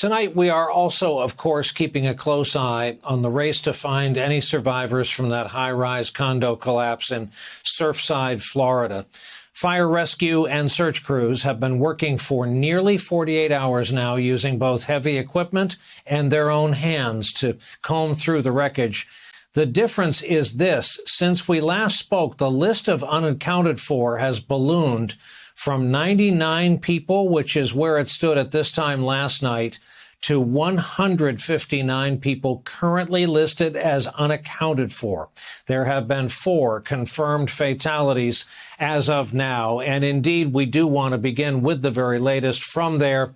Tonight, we are also, of course, keeping a close eye on the race to find any survivors from that high-rise condo collapse in Surfside, Florida. Fire rescue and search crews have been working for nearly 48 hours now using both heavy equipment and their own hands to comb through the wreckage. The difference is this. Since we last spoke, the list of unaccounted for has ballooned from 99 people, which is where it stood at this time last night, to 159 people currently listed as unaccounted for. There have been 4 confirmed fatalities as of now. And indeed, we do want to begin with the very latest from there.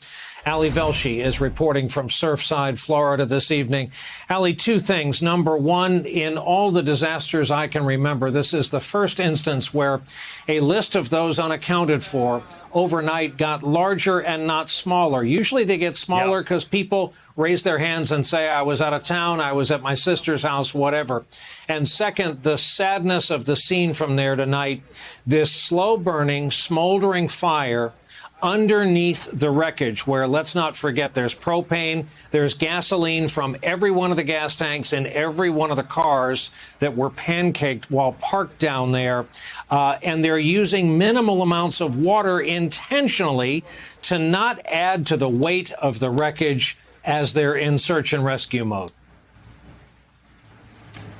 Ali Velshi is reporting from Surfside, Florida this evening. Ali, 2 things. Number one, in all the disasters I can remember, this is the first instance where a list of those unaccounted for overnight got larger and not smaller. Usually they get smaller because people raise their hands and say, I was out of town, I was at my sister's house, whatever. And second, the sadness of the scene from there tonight, this slow-burning, smoldering fire underneath the wreckage, where, let's not forget, there's propane, there's gasoline from every one of the gas tanks in every one of the cars that were pancaked while parked down there. And they're using minimal amounts of water intentionally to not add to the weight of the wreckage as they're in search and rescue mode.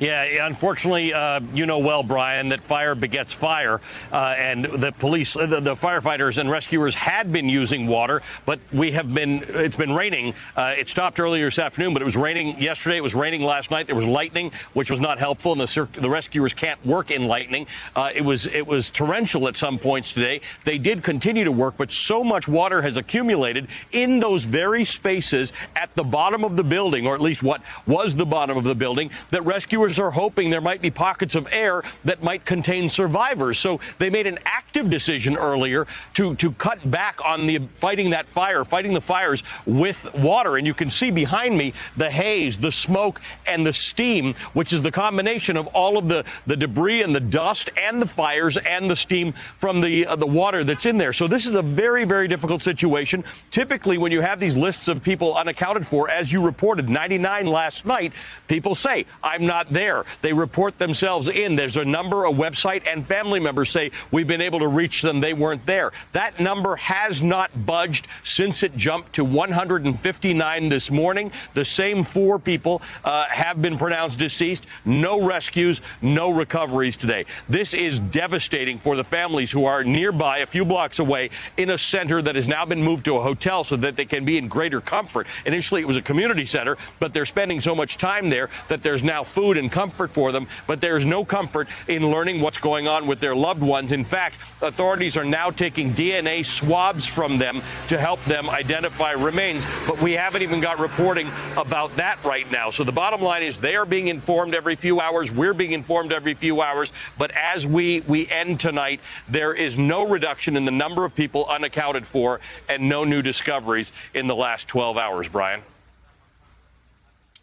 Yeah, unfortunately, you know well, Brian, that fire begets fire, and the police, the firefighters and rescuers had been using water, but it's been raining. It stopped earlier this afternoon, but it was raining yesterday. It was raining last night. There was lightning, which was not helpful, and the rescuers can't work in lightning. It was torrential at some points today. They did continue to work, but so much water has accumulated in those very spaces at the bottom of the building, or at least what was the bottom of the building, that rescuers are hoping there might be pockets of air that might contain survivors. So they made an active decision earlier to cut back on fighting the fires with water. And you can see behind me the haze, the smoke, and the steam, which is the combination of all of the debris and the dust and the fires and the steam from the water that's in there. So this is a very, very difficult situation. Typically, when you have these lists of people unaccounted for, as you reported, 99 last night, people say, I'm not there. They report themselves in. There's a number, a website, and family members say, we've been able to reach them. They weren't there. That number has not budged since it jumped to 159 this morning. The same 4 people have been pronounced deceased. No rescues, no recoveries today. This is devastating for the families who are nearby, a few blocks away, in a center that has now been moved to a hotel so that they can be in greater comfort. Initially, it was a community center, but they're spending so much time there that there's now food and comfort for them, but there's no comfort in learning what's going on with their loved ones. In fact, authorities are now taking DNA swabs from them to help them identify remains, but we haven't even got reporting about that right now. So the bottom line is they are being informed every few hours. We're being informed every few hours. But as we end tonight, there is no reduction in the number of people unaccounted for and no new discoveries in the last 12 hours, Brian.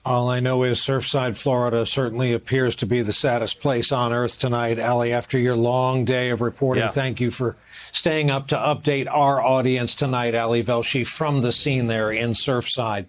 All I know is Surfside, Florida certainly appears to be the saddest place on earth tonight. Ali, after your long day of reporting, Thank you for staying up to update our audience tonight. Ali Velshi from the scene there in Surfside.